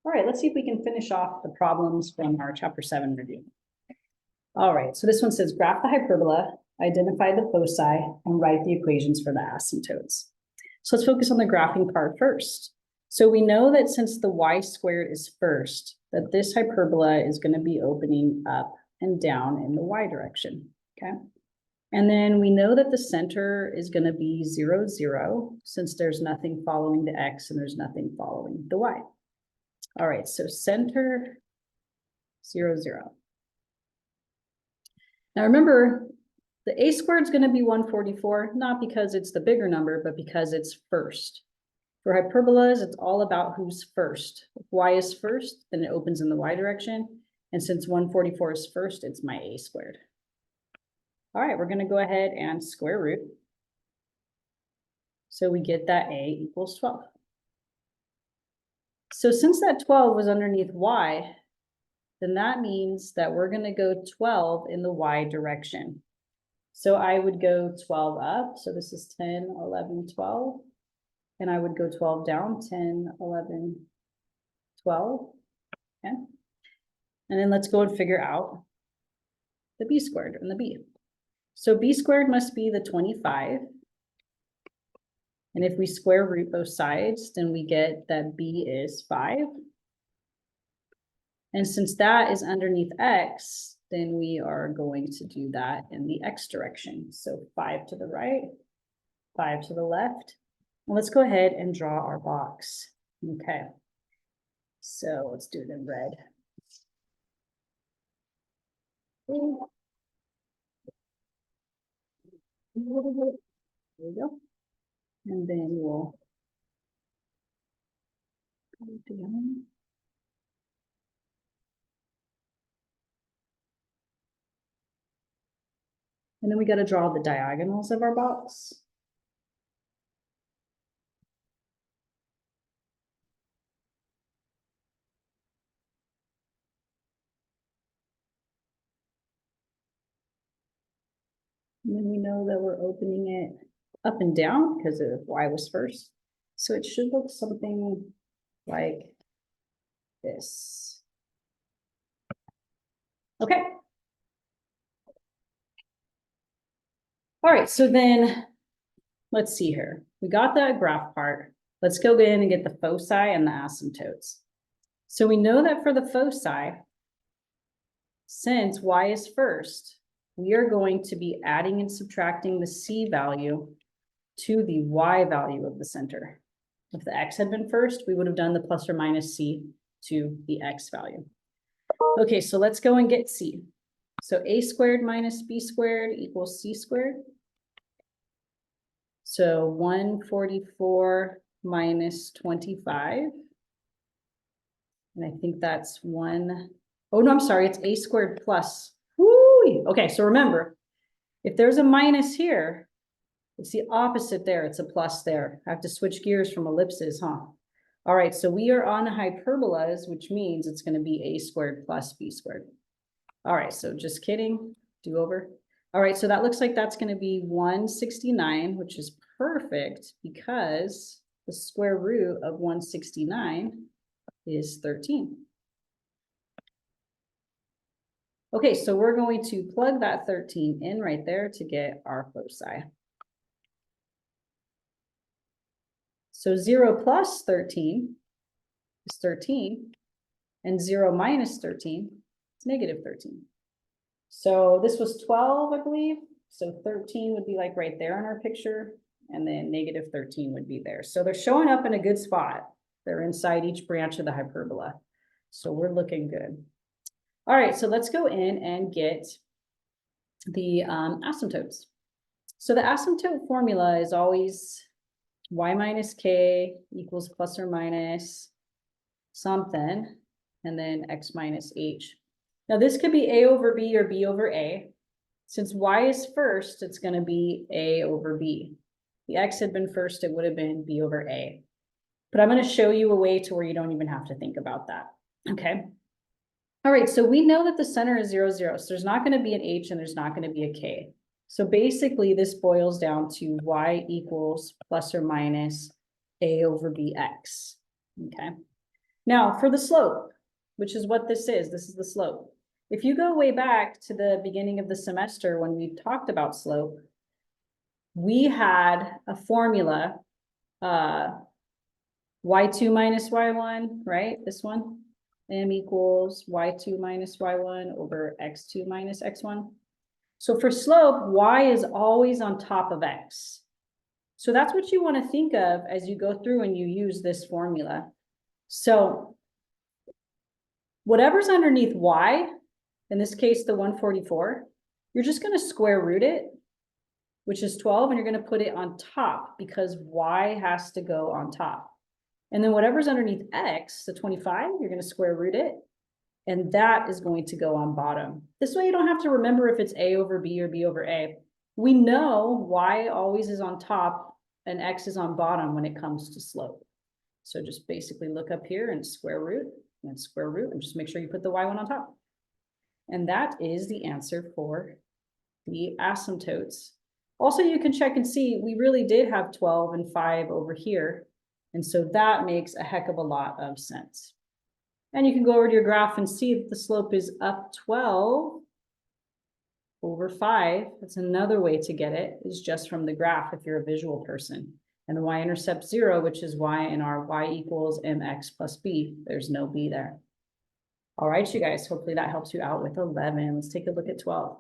All right, let's see if we can finish off the problems from our chapter 7 review. All right, so this one says graph the hyperbola, identify the foci, and write the equations for the asymptotes. So let's focus on the graphing part first. So we know that since the y squared is first, that this hyperbola is going to be opening up and down in the y direction, okay? And then we know that the center is going to be 0, 0, since there's nothing following the x and there's nothing following the y. All right, so center 0, 0. Now remember, the a squared is going to be 144, not because it's the bigger number, but because it's first. For hyperbolas, it's all about who's first. If y is first, then it opens in the y direction. And since 144 is first, it's my a squared. All right, we're going to go ahead and square root. So we get that a equals 12. So since that 12 was underneath y, then that means that we're going to go 12 in the y direction. So I would go 12 up. So this is 10, 11, 12. And I would go 12 down, 10, 11, 12. Okay. And then let's go and figure out the b squared and the b. So b squared must be the 25. And if we square root both sides, then we get that b is 5. And since that is underneath x, then we are going to do that in the x direction. So 5 to the right, 5 to the left. And let's go ahead and draw our box. Okay. So let's do it in red. There we go. And then we'll go down. And then we got to draw the diagonals of our box. And then we know that we're opening it up and down because of y was first. So it should look something like this. Okay. All right, so then let's see here. We got that graph part. Let's go in and get the foci and the asymptotes. So we know that for the foci, since y is first, we are going to be adding and subtracting the c value to the y value of the center. If the x had been first, we would have done the plus or minus c to the x value. Okay, so let's go and get c. So a squared minus b squared equals c squared. So 144 minus 25. And I think that's one. Oh, no, I'm sorry. It's a squared plus. Woo! Okay, so remember, if there's a minus here, it's the opposite there. It's a plus there. I have to switch gears from ellipses, huh? All right, so we are on hyperbolas, which means it's going to be a squared plus b squared. All right, so just kidding. Do over. All right, so that looks like that's going to be 169, which is perfect because the square root of 169 is 13. Okay, so we're going to plug that 13 in right there to get our foci. So 0 plus 13 is 13, and 0 minus 13 is negative 13. So this was 12, I believe. So 13 would be like right there in our picture, and then negative 13 would be there. So they're showing up in a good spot. They're inside each branch of the hyperbola. So we're looking good. All right, so let's go in and get the asymptotes. So the asymptote formula is always y minus k equals plus or minus something, and then x minus h. Now this could be a over b or b over a. Since y is first, it's going to be a over b. If the x had been first, it would have been b over a. But I'm going to show you a way to where you don't even have to think about that. Okay. All right, so we know that the center is 0, 0. So there's not going to be an h and there's not going to be a k. So basically this boils down to y equals plus or minus a over bx. Okay. Now for the slope, which is what this is the slope. If you go way back to the beginning of the semester when we talked about slope, we had a formula, y2 minus y1, right? This one, m equals y2 minus y1 over x2 minus x1. So for slope, y is always on top of x. So that's what you want to think of as you go through and you use this formula. So whatever's underneath y, in this case, the 144, you're just going to square root it, which is 12, and you're going to put it on top because y has to go on top. And then whatever's underneath x, the 25, you're going to square root it, and that is going to go on bottom. This way you don't have to remember if it's a over b or b over a. We know y always is on top and x is on bottom when it comes to slope. So just basically look up here and square root and square root and just make sure you put the y1 on top. And that is the answer for the asymptotes. Also, you can check and see, we really did have 12 and 5 over here. And so that makes a heck of a lot of sense. And you can go over to your graph and see that the slope is up 12 over 5. That's another way to get it, is just from the graph if you're a visual person. And the y-intercept 0, which is y in our y equals mx plus b. There's no b there. All right, you guys, hopefully that helps you out with 11. Let's take a look at 12.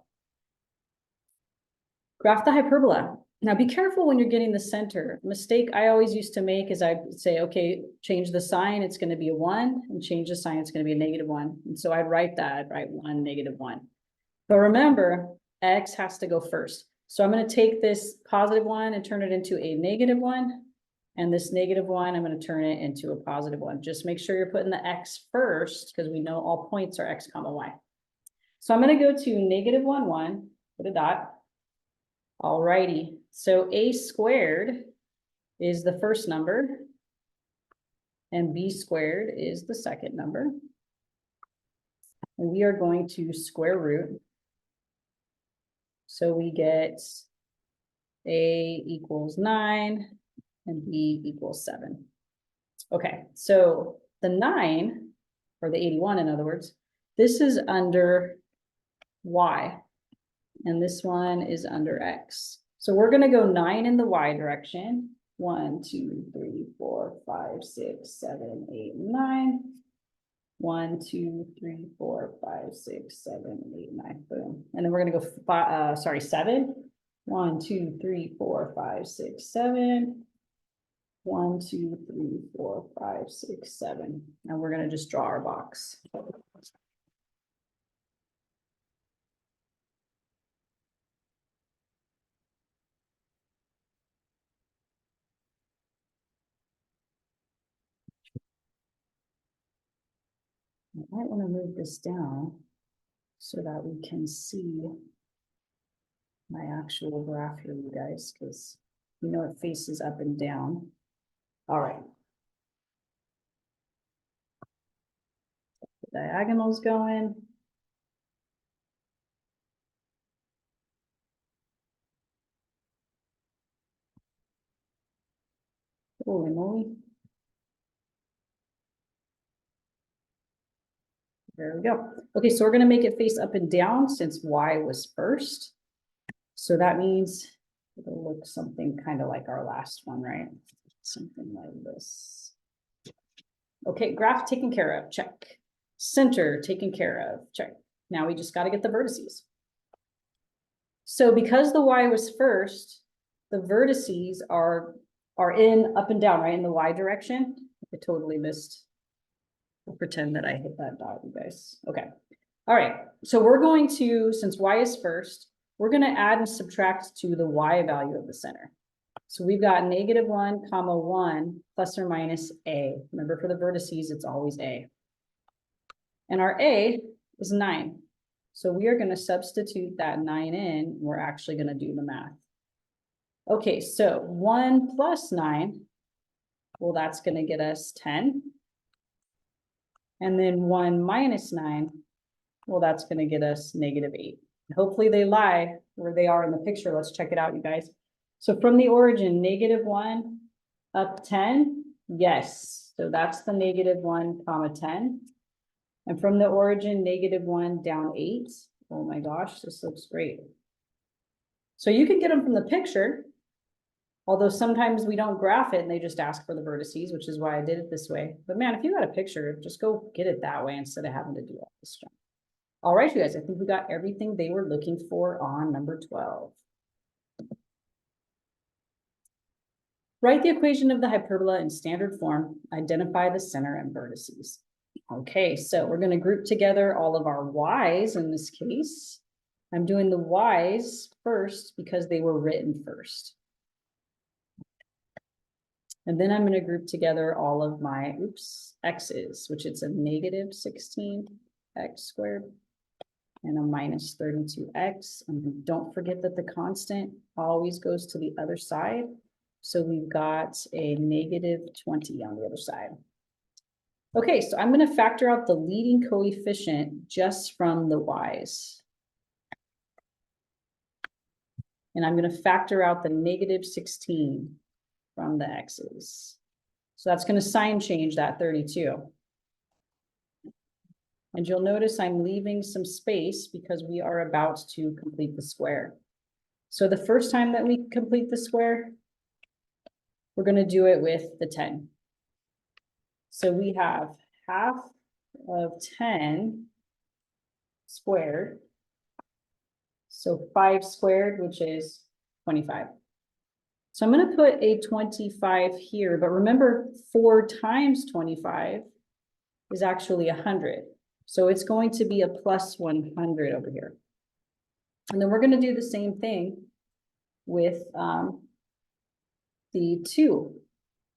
Graph the hyperbola. Now be careful when you're getting the center. Mistake I always used to make is I'd say, okay, change the sign, it's going to be a 1, and change the sign, it's going to be a -1. And so I'd write that, I'd write 1, -1. But remember, x has to go first. So I'm going to take this +1 and turn it into a -1. And this -1, I'm going to turn it into a +1. Just make sure you're putting the x first, because we know all points are x comma y. So I'm going to go to -1, 1, put a dot. Alrighty, so a squared is the first number, and b squared is the second number. And we are going to square root. So we get a equals 9 and b equals 7. Okay, so the 9, or the 81 in other words, this is under y. And this one is under x. So we're going to go 9 in the y direction. 1, 2, 3, 4, 5, 6, 7, 8, 9. 1, 2, 3, 4, 5, 6, 7, 8, 9. Boom. And then we're going to go 7. 1, 2, 3, 4, 5, 6, 7. 1, 2, 3, 4, 5, 6, 7. And we're going to just draw our box. I might want to move this down so that we can see my actual graph here, you guys, because you know it faces up and down. All right. The diagonal's going. Holy moly. There we go. Okay, so we're going to make it face up and down since y was first. So that means it'll look something kind of like our last one, right? Something like this. Okay, graph taken care of, check. Center taken care of, check. Now we just got to get the vertices. So because the y was first, the vertices are in up and down, right? In the y direction. I totally missed. I'll pretend that I hit that dot, you guys. Okay. All right. So we're going to, since y is first, we're going to add and subtract to the y value of the center. So we've got -1, 1 plus or minus a. Remember, for the vertices, it's always a. And our a is 9. So we are going to substitute that 9 in. We're actually going to do the math. Okay, so 1 plus 9, well, that's going to get us 10. And then 1 minus 9, well, that's going to get us -8. Hopefully they lie where they are in the picture. Let's check it out, you guys. So from the origin, -1 up 10, yes. So that's the -1, 10. And from the origin, -1 down 8. Oh my gosh, this looks great. So you can get them from the picture, although sometimes we don't graph it and they just ask for the vertices, which is why I did it this way. But man, if you got a picture, just go get it that way instead of having to do all this stuff. All right, you guys, I think we got everything they were looking for on number 12. Write the equation of the hyperbola in standard form. Identify the center and vertices. Okay, so we're going to group together all of our y's in this case. I'm doing the y's first because they were written first. And then I'm going to group together all of my, x's, which it's a -16 x squared and a -32x. And don't forget that the constant always goes to the other side. So we've got a -20 on the other side. Okay, so I'm going to factor out the leading coefficient just from the y's. And I'm going to factor out the -16 from the x's. So that's going to sign change that 32. And you'll notice I'm leaving some space because we are about to complete the square. So the first time that we complete the square, we're going to do it with the 10. So we have half of 10 squared. So 5 squared, which is 25. So I'm going to put a 25 here, but remember 4 times 25 is actually 100. So it's going to be a plus 100 over here. And then we're going to do the same thing with the 2.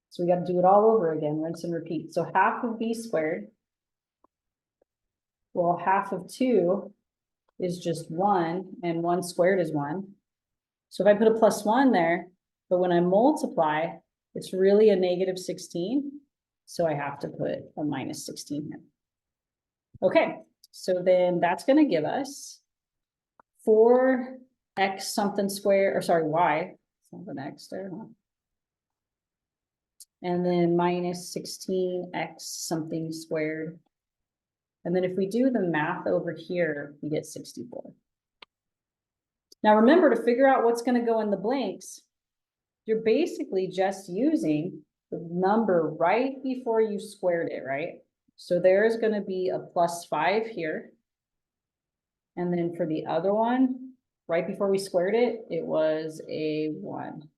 So we got to do it all over again, rinse and repeat. So half of b squared, well, half of 2 is just 1, and 1 squared is 1. So if I put a plus 1 there, but when I multiply, it's really a -16. So I have to put a -16 here. Okay, so then that's going to give us 4x something squared, or sorry, y, something x there, huh? And then -16x something squared. And then if we do the math over here, we get 64. Now remember, to figure out what's going to go in the blanks, you're basically just using the number right before you squared it, right? So there's going to be a +5 here. And then for the other one, right before we squared it, it was a 1.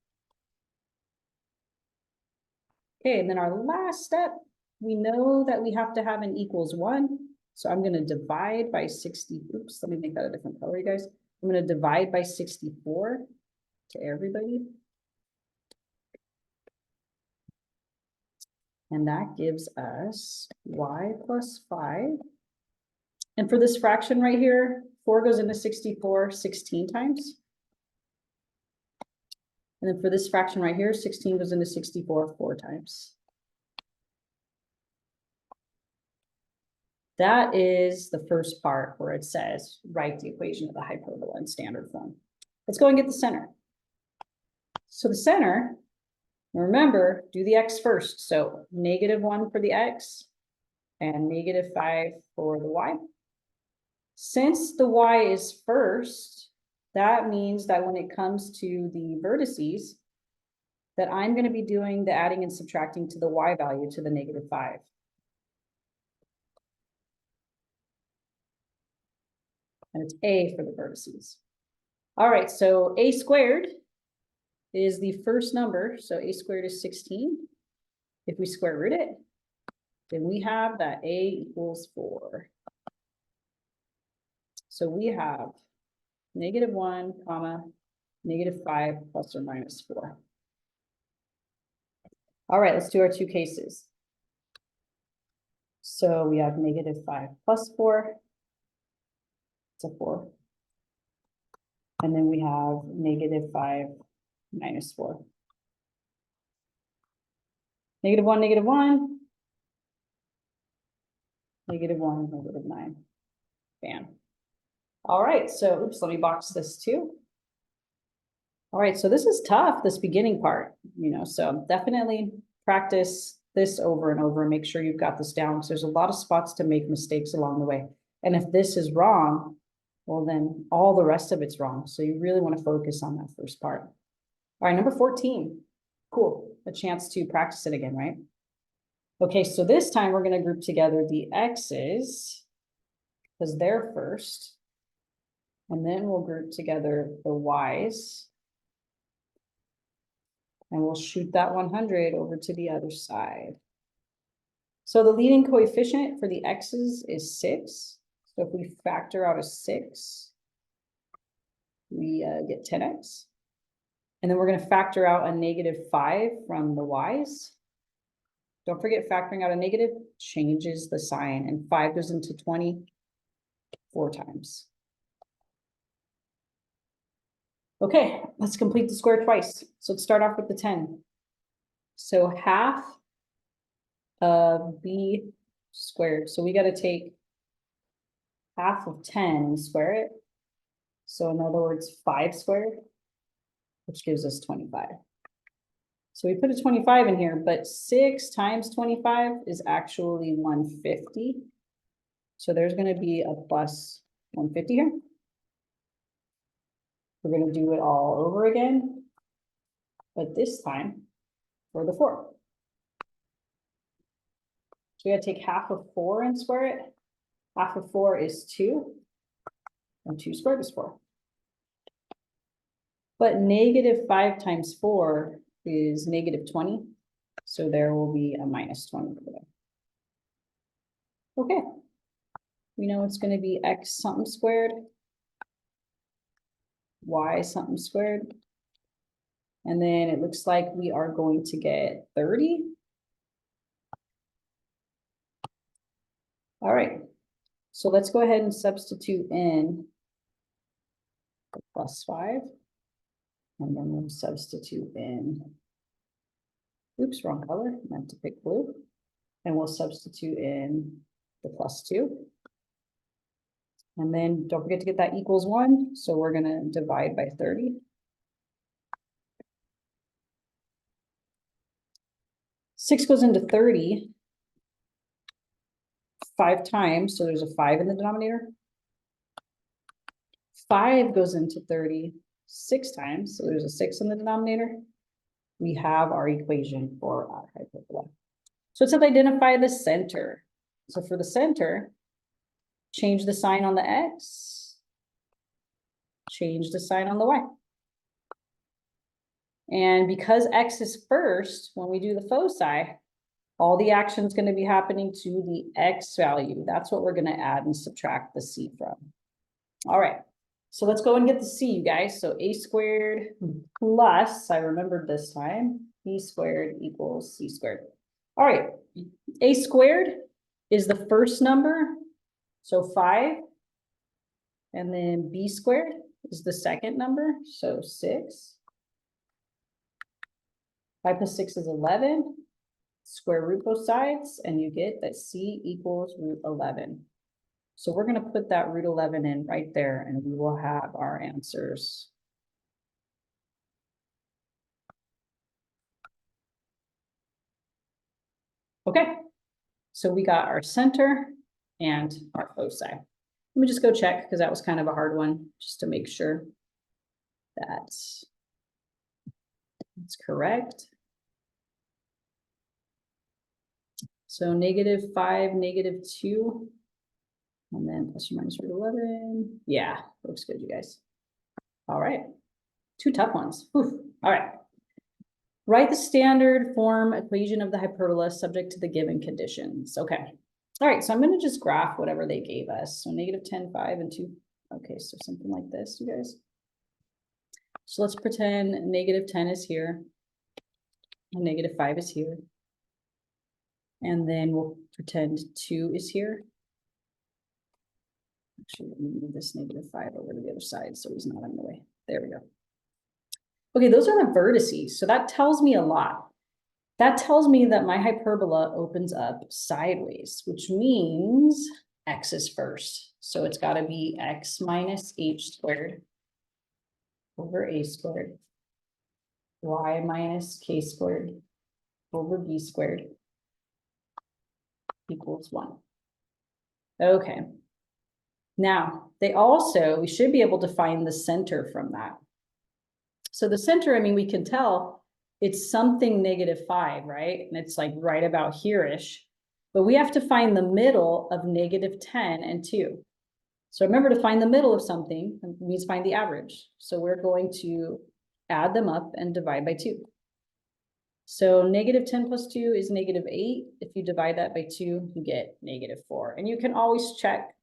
Okay, and then our last step, we know that we have to have an equals 1. So I'm going to divide by 60. Oops, let me make that a different color, you guys. I'm going to divide by 64 to everybody. And that gives us y plus 5. And for this fraction right here, 4 goes into 64 16 times. And then for this fraction right here, 16 goes into 64 4 times. That is the first part where it says, write the equation of the hyperbola in standard form. Let's go and get the center. So the center, remember, do the x first. So -1 for the x and -5 for the y. Since the y is first, that means that when it comes to the vertices, that I'm going to be doing the adding and subtracting to the y value to the -5. And it's a for the vertices. All right, so a squared is the first number. So a squared is 16. If we square root it, then we have that a equals 4. So we have -1, -5 plus or minus 4. All right, let's do our 2 cases. So we have -5 plus 4. It's a 4. And then we have -5 minus 4. -1, -1. -1, -9. Bam. All right, so oops, let me box this too. All right, so this is tough, this beginning part, so definitely practice this over and over and make sure you've got this down, because there's a lot of spots to make mistakes along the way. And if this is wrong, well, then all the rest of it's wrong. So you really want to focus on that first part. All right, number 14. Cool. A chance to practice it again, right? Okay, so this time we're going to group together the x's because they're first. And then we'll group together the y's. And we'll shoot that 100 over to the other side. So the leading coefficient for the x's is 6. So if we factor out a 6, we get 10x. And then we're going to factor out a -5 from the y's. Don't forget, factoring out a negative changes the sign, and 5 goes into 20 4 times. Okay, let's complete the square twice. So let's start off with the 10. So half of b squared. So we got to take half of 10 and square it. So in other words, 5 squared, which gives us 25. So we put a 25 in here, but 6 times 25 is actually 150. So there's going to be a plus 150 here. We're going to do it all over again, but this time for the 4. So we got to take half of 4 and square it. Half of 4 is 2, and 2 squared is 4. But -5 times 4 is -20. So there will be a -20 over there. Okay. We know it's going to be x something squared, y something squared. And then it looks like we are going to get 30. All right. So let's go ahead and substitute in the +5. And then we'll substitute in, oops, wrong color, meant to pick blue. And we'll substitute in the +2. And then don't forget to get that equals 1. So we're going to divide by 30. 6 goes into 30 5 times. So there's a 5 in the denominator. 5 goes into 30 6 times. So there's a 6 in the denominator. We have our equation for our hyperbola. So it says identify the center. So for the center, change the sign on the x, change the sign on the y. And because x is first, when we do the foci, all the action is going to be happening to the x value. That's what we're going to add and subtract the c from. All right, so let's go and get the c, you guys. So a squared plus, I remembered this time, b squared equals c squared. All right, a squared is the first number, so 5. And then b squared is the second number, so 6. 5 plus 6 is 11. Square root both sides, and you get that c equals √11. So we're going to put that √11 in right there, and we will have our answers. Okay, so we got our center and our foci. Let me just go check, because that was kind of a hard one, just to make sure that it's correct. So -5, -2, and then plus or minus √11. Yeah, looks good, you guys. All right, 2 tough ones. Whew. All right. Write the standard form equation of the hyperbola subject to the given conditions. Okay. All right, so I'm going to just graph whatever they gave us. So -10, 5, and 2. Okay, so something like this, you guys. So let's pretend -10 is here, and -5 is here. And then we'll pretend 2 is here. Actually, let me move this -5 over to the other side so he's not in the way. There we go. Okay, those are the vertices. So that tells me a lot. That tells me that my hyperbola opens up sideways, which means x is first. So it's got to be x minus h squared over a squared, y minus k squared over b squared. equals 1. Okay. Now, we should be able to find the center from that. So the center, I mean, we can tell it's something -5, right? And it's like right about here-ish. But we have to find the middle of -10 and 2. So remember, to find the middle of something means find the average. So we're going to add them up and divide by 2. So -10 plus 2 is -8. If you divide that by 2, you get -4. And you can always check.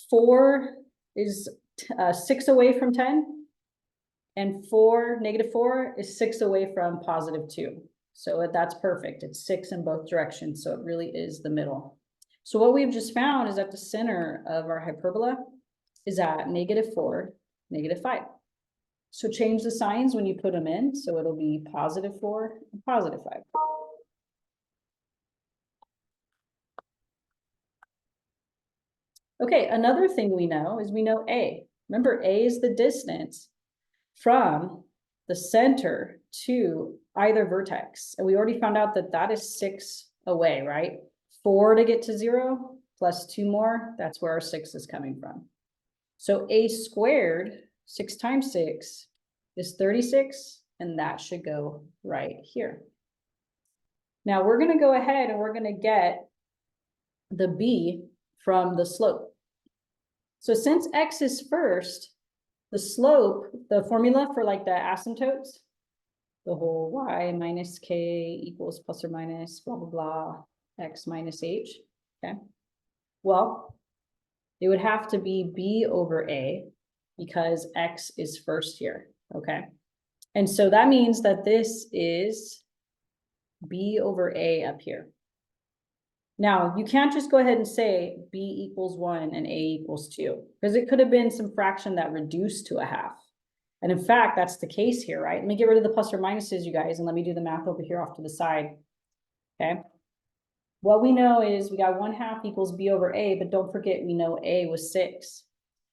4 is 6 away from 10. And -4 is 6 away from +2. So that's perfect. It's 6 in both directions. So it really is the middle. So what we've just found is that the center of our hyperbola is at -4, -5. So change the signs when you put them in. So it'll be +4 and +5. Okay, another thing we know is we know A. Remember, A is the distance from the center to either vertex. And we already found out that that is 6 away, right? 4 to get to 0 plus 2 more, that's where our 6 is coming from. So A squared, 6 times 6 is 36, and that should go right here. Now we're gonna go ahead and we're gonna get the B from the slope. So since X is first, the slope, the formula for like the asymptotes, the whole y minus k equals plus or minus blah, blah, blah, x minus h, okay? Well, it would have to be b over a because x is first here, okay? And so that means that this is b over a up here. Now, you can't just go ahead and say b equals 1 and a equals 2, because it could have been some fraction that reduced to a half. And in fact, that's the case here, right? Let me get rid of the plus or minuses, you guys, and let me do the math over here off to the side, okay? What we know is we got 1/2 equals b over a, but don't forget, we know a was 6.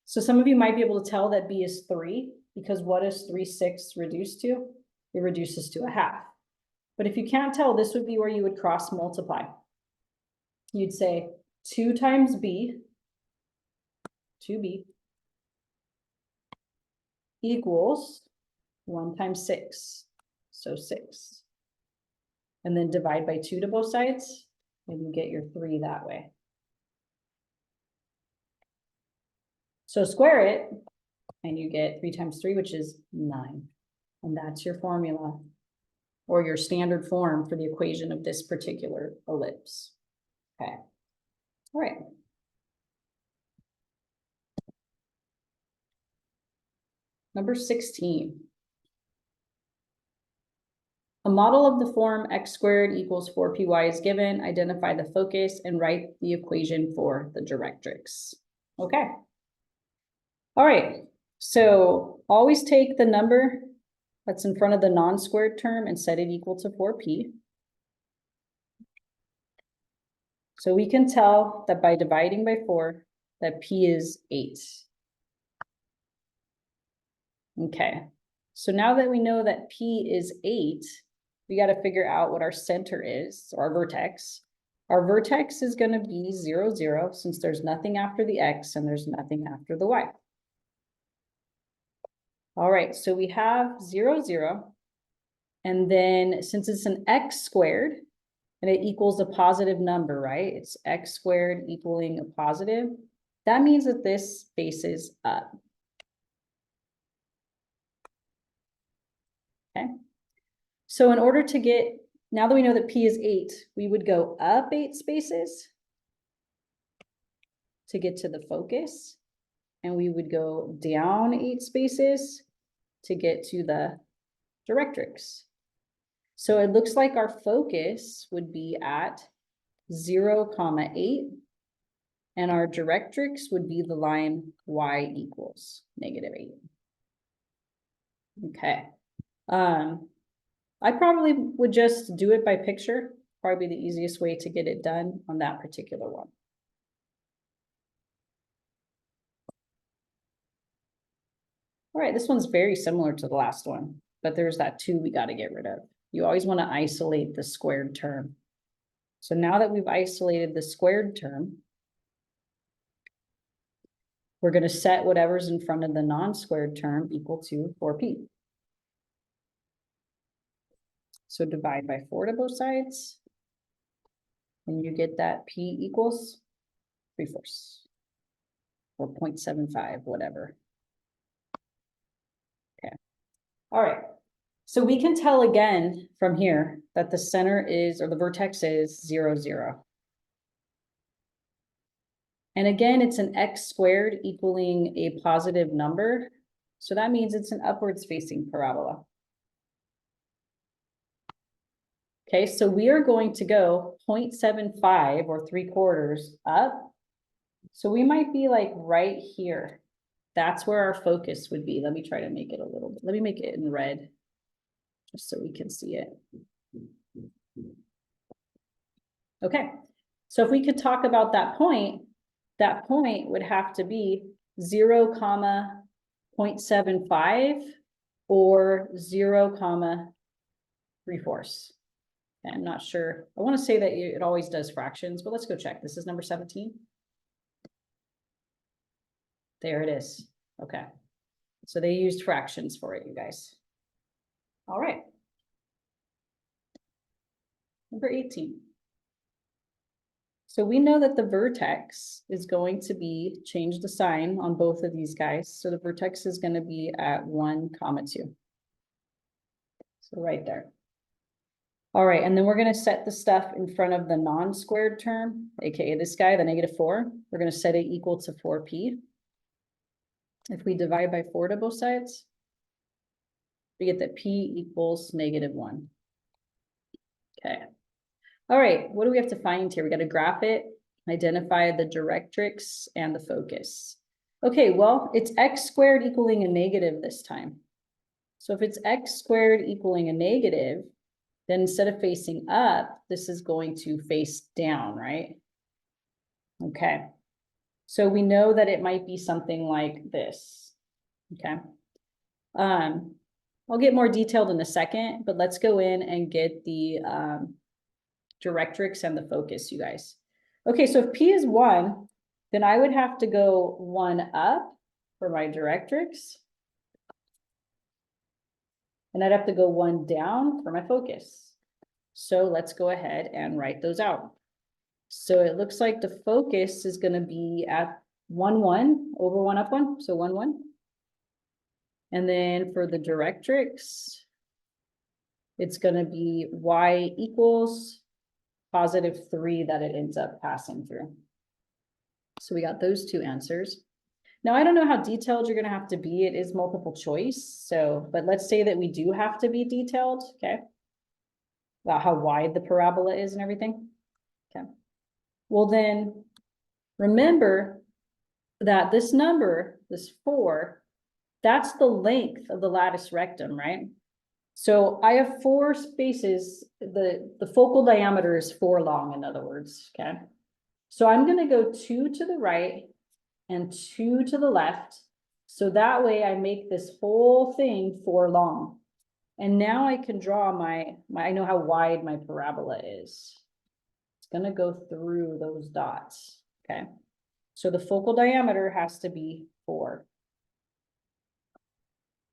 So some of you might be able to tell that b is 3, because what is 3/6 reduced to? It reduces to a half. But if you can't tell, this would be where you would cross multiply. You'd say 2 times b, 2b, equals 1 times 6, so 6. And then divide by 2 to both sides, and you get your 3 that way. So square it, and you get 3 times 3, which is 9. And that's your formula, or your standard form for the equation of this particular ellipse. Okay, all right. Number 16. A model of the form x squared equals 4py is given. Identify the focus and write the equation for the directrix. Okay. All right. So always take the number that's in front of the non-squared term and set it equal to 4p. So we can tell that by dividing by 4, that p is 8. Okay. So now that we know that p is 8, we got to figure out what our center is, or our vertex. Our vertex is going to be 0, 0, since there's nothing after the x and there's nothing after the y. All right, so we have 0, 0. And then since it's an x squared and it equals a positive number, right? It's x squared equaling a positive. That means that this faces up. Okay. So in order to get, now that we know that p is 8, we would go up 8 spaces to get to the focus. And we would go down 8 spaces to get to the directrix. So it looks like our focus would be at 0, 8. And our directrix would be the line y equals -8. Okay. I probably would just do it by picture, probably the easiest way to get it done on that particular one. All right, this one's very similar to the last one, but there's that 2 we got to get rid of. You always want to isolate the squared term. So now that we've isolated the squared term, we're going to set whatever's in front of the non-squared term equal to 4p. So divide by 4 to both sides, and you get that p equals 3/4 or 0.75, whatever. Okay. All right. So we can tell again from here that the center is, or the vertex is 0, 0. And again, it's an x squared equaling a positive number. So that means it's an upwards facing parabola. Okay, so we are going to go 0.75 or 3/4 up. So we might be like right here. That's where our focus would be. Let me try to make it a little bit. Let me make it in red, just so we can see it. Okay, so if we could talk about that point would have to be 0, 0.75 or 0, 3/4. I'm not sure. I want to say that it always does fractions, but let's go check. This is number 17. There it is. Okay. So they used fractions for it, you guys. All right. Number 18. So we know that the vertex is going to be, change the sign on both of these guys. So the vertex is going to be at 1, 2. So right there. All right, and then we're going to set the stuff in front of the non-squared term, aka this guy, the -4. We're going to set it equal to 4p. If we divide by 4 to both sides, we get that p equals -1. Okay. All right, what do we have to find here? We got to graph it, identify the directrix and the focus. Okay, well, it's x squared equaling a negative this time. So if it's x squared equaling a negative, then instead of facing up, this is going to face down, right? Okay. So we know that it might be something like this. Okay. I'll get more detailed in a second, but let's go in and get the directrix and the focus, you guys. Okay, so if P is 1, then I would have to go 1 up for my directrix. And I'd have to go 1 down for my focus. So let's go ahead and write those out. So it looks like the focus is going to be at 1, 1 over 1 up 1. So 1, 1. And then for the directrix, it's going to be y equals +3 that it ends up passing through. So we got those two answers. Now, I don't know how detailed you're going to have to be. It is multiple choice. So, but let's say that we do have to be detailed, okay? About how wide the parabola is and everything. Okay. Well, then remember that this number, this 4, that's the length of the lattice rectum, right? So I have 4 spaces. The focal diameter is 4 long, in other words, okay? So I'm going to go 2 to the right and 2 to the left. So that way I make this whole thing 4 long. And now I can draw I know how wide my parabola is. It's going to go through those dots, okay? So the focal diameter has to be 4.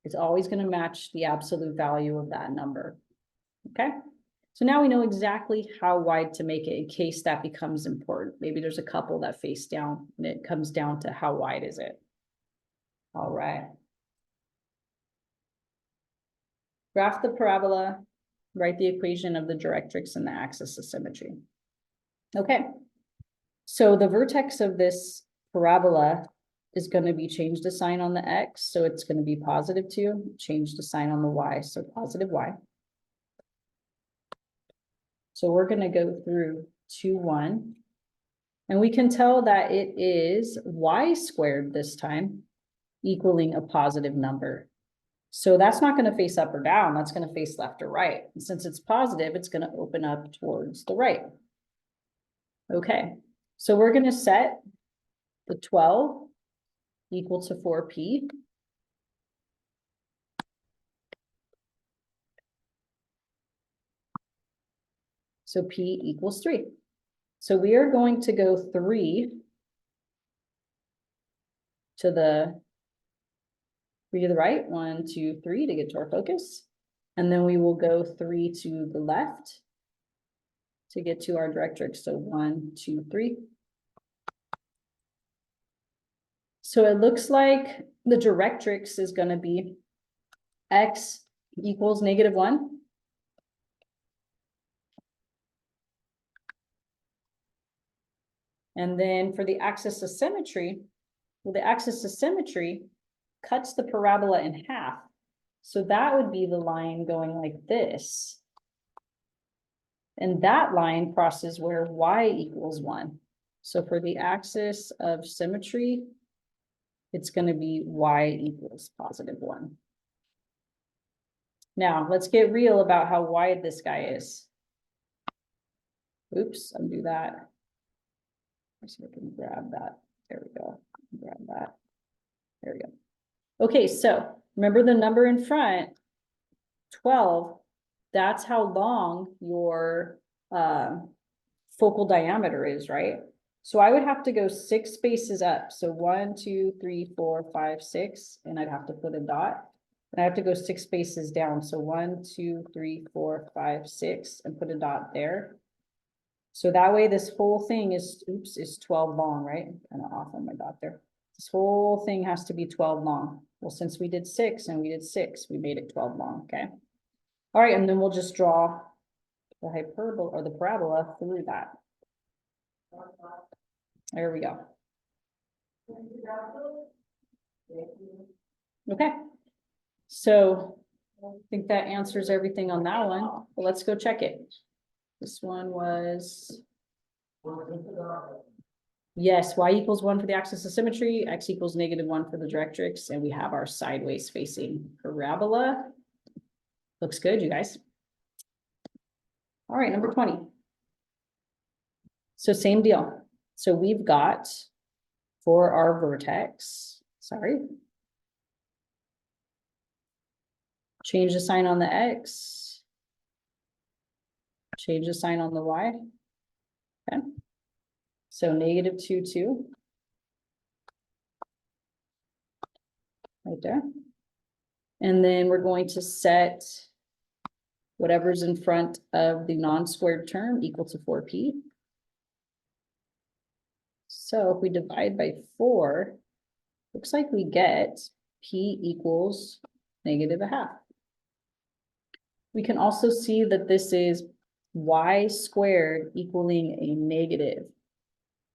It's always going to match the absolute value of that number, okay? So now we know exactly how wide to make it in case that becomes important. Maybe there's a couple that face down and it comes down to how wide is it. All right. Graph the parabola, write the equation of the directrix and the axis of symmetry. Okay. So the vertex of this parabola is going to be changed the sign on the x. So it's going to be +2, change the sign on the y. So positive y. So we're going to go through 2, 1. And we can tell that it is y squared this time, equaling a positive number. So that's not going to face up or down. That's going to face left or right. And since it's positive, it's going to open up towards the right. Okay. So we're going to set the 12 equal to 4p. So p equals 3. So we are going to go 3 to the 3 to the right, 1, 2, 3 to get to our focus. And then we will go 3 to the left to get to our directrix. So 1, 2, 3. So it looks like the directrix is going to be x equals -1. And then for the axis of symmetry, well, the axis of symmetry cuts the parabola in half. So that would be the line going like this. And that line crosses where y equals 1. So for the axis of symmetry, it's going to be y equals +1. Now, let's get real about how wide this guy is. Oops, undo that. So I can grab that. There we go. Grab that. There we go. Okay, so remember the number in front, 12. That's how long your focal diameter is, right? So I would have to go 6 spaces up. So 1, 2, 3, 4, 5, 6, and I'd have to put a dot. And I have to go 6 spaces down. So 1, 2, 3, 4, 5, 6, and put a dot there. So that way this whole thing is, oops, is 12 long, right? Kind of off on my dot there. This whole thing has to be 12 long. Well, since we did 6 and we did 6, we made it 12 long, okay? All right, and then we'll just draw the hyperbola or the parabola through that. There we go. Okay, so I think that answers everything on that one. But let's go check it. This one was, yes, y equals 1 for the axis of symmetry, x equals -1 for the directrix, and we have our sideways facing parabola. Looks good, you guys. All right, number 20. So same deal. So we've got for our vertex, sorry. Change the sign on the x. Change the sign on the y. Okay. So -2, 2. Right there. And then we're going to set whatever's in front of the non-squared term equal to 4p. So if we divide by 4, looks like we get p equals -1/2. We can also see that this is y squared equaling a negative.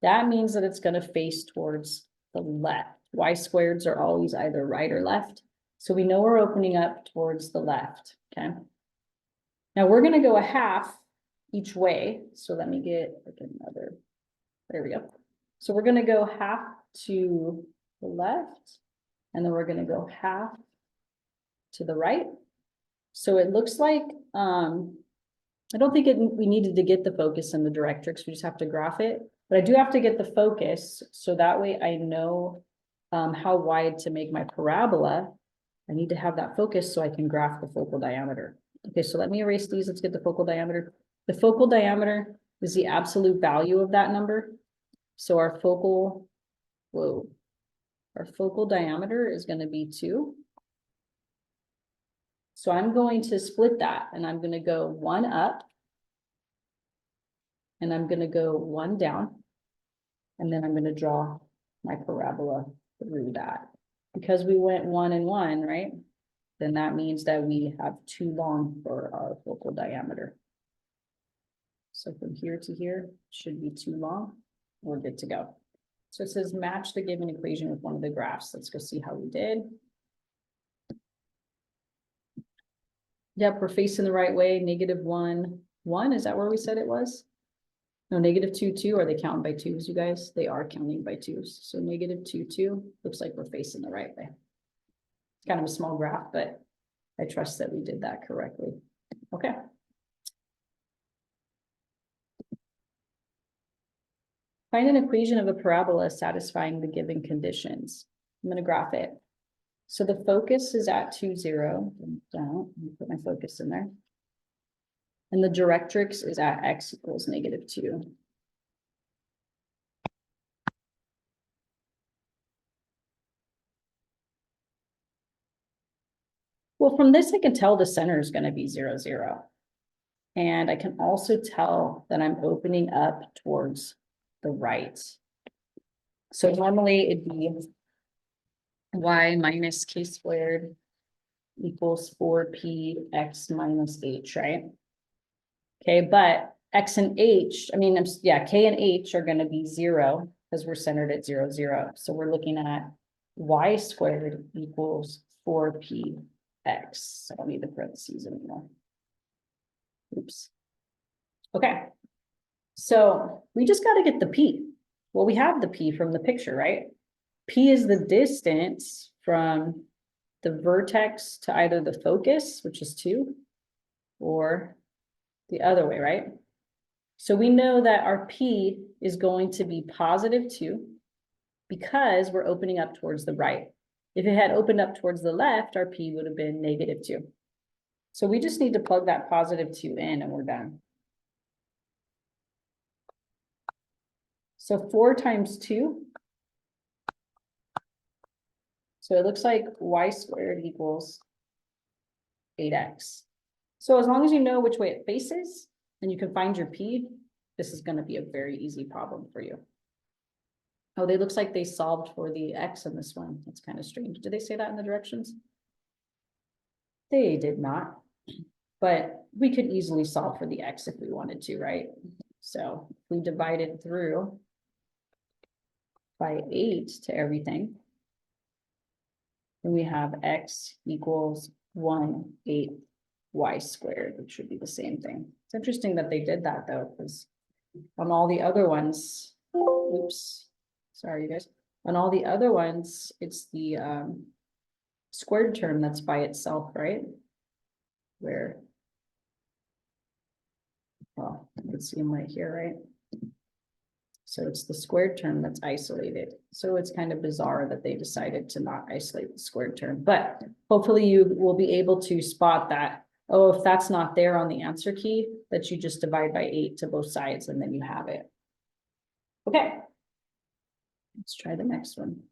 That means that it's going to face towards the left. Y squareds are always either right or left. So we know we're opening up towards the left, okay? Now we're going to go a half each way. So let me get like another, there we go. So we're going to go half to the left, and then we're going to go half to the right. So it looks like, I don't think we needed to get the focus in the directrix. We just have to graph it, but I do have to get the focus. So that way I know how wide to make my parabola. I need to have that focus so I can graph the focal diameter. Okay, so let me erase these. Let's get the focal diameter. The focal diameter is the absolute value of that number. So our focal, our focal diameter is going to be 2. So I'm going to split that, and I'm going to go 1 up, and I'm going to go 1 down, and then I'm going to draw my parabola through that. Because we went 1 and 1, right? Then that means that we have too long for our focal diameter. So from here to here should be too long. We're good to go. So it says match the given equation with one of the graphs. Let's go see how we did. Yep, we're facing the right way. -1, 1. Is that where we said it was? No, -2, 2. Are they counting by 2s, you guys? They are counting by 2s. So -2, 2. Looks like we're facing the right way. It's kind of a small graph, but I trust that we did that correctly. Okay. Find an equation of a parabola satisfying the given conditions. I'm going to graph it. So the focus is at 2, 0. Down. Let me put my focus in there. And the directrix is at x equals -2. Well, from this, I can tell the center is going to be 0, 0. And I can also tell that I'm opening up towards the right. So normally it'd be y minus k squared equals 4p x minus h, right? Okay, but x and h, I mean, yeah, k and h are going to be 0 because we're centered at 0, 0. So we're looking at y squared equals 4p x. I don't need the parentheses anymore. Oops. Okay. So we just got to get the p. Well, we have the p from the picture, right? P is the distance from the vertex to either the focus, which is 2, or the other way, right? So we know that our P is going to be positive 2 because we're opening up towards the right. If it had opened up towards the left, our P would have been negative 2. So we just need to plug that positive 2 in and we're done. So 4 times 2. So it looks like y squared equals 8x. So as long as you know which way it faces and you can find your P, this is going to be a very easy problem for you. Oh, they looks like they solved for the x in this one. That's kind of strange. Did they say that in the directions? They did not, but we could easily solve for the x if we wanted to, right? So if we divided through by 8 to everything, then we have x equals 1/8 y squared, which should be the same thing. It's interesting that they did that though, because on all the other ones, oops, sorry you guys, on all the other ones, it's the squared term that's by itself, right? Where, well, you can see them right here, right? So it's the squared term that's isolated. So it's kind of bizarre that they decided to not isolate the squared term, but hopefully you will be able to spot that. Oh, if that's not there on the answer key, that you just divide by 8 to both sides and then you have it. Okay. Let's try the next one.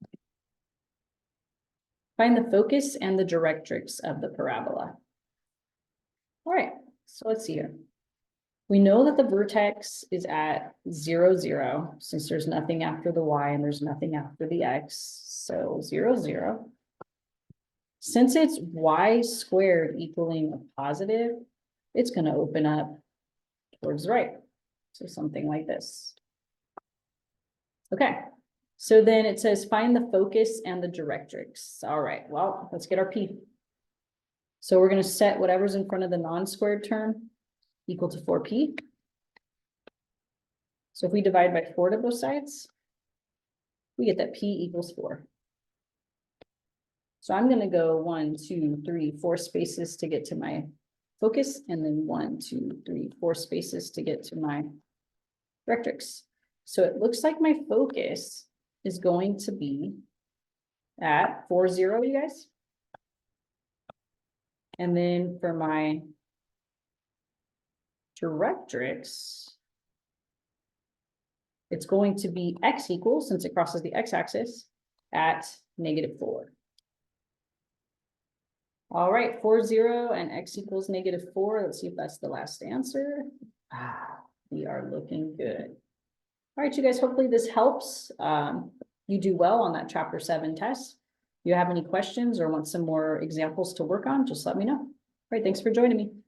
Find the focus and the directrix of the parabola. All right, so let's see here. We know that the vertex is at 0, 0, since there's nothing after the y and there's nothing after the x. So 0, 0. Since it's y squared equaling a positive, it's going to open up towards the right. So something like this. Okay, so then it says find the focus and the directrix. All right, well, let's get our P. So we're going to set whatever's in front of the non-squared term equal to 4p. So if we divide by 4 to both sides, we get that p equals 4. So I'm going to go 1, 2, 3, 4 spaces to get to my focus, and then 1, 2, 3, 4 spaces to get to my directrix. So it looks like my focus is going to be at 4, 0, you guys. And then for my directrix, it's going to be x equals, since it crosses the x-axis, at -4. All right, 4, 0, and x equals -4. Let's see if that's the last answer. We are looking good. All right, you guys, hopefully this helps. You do well on that chapter 7 test. If you have any questions or want some more examples to work on, just let me know. All right, thanks for joining me.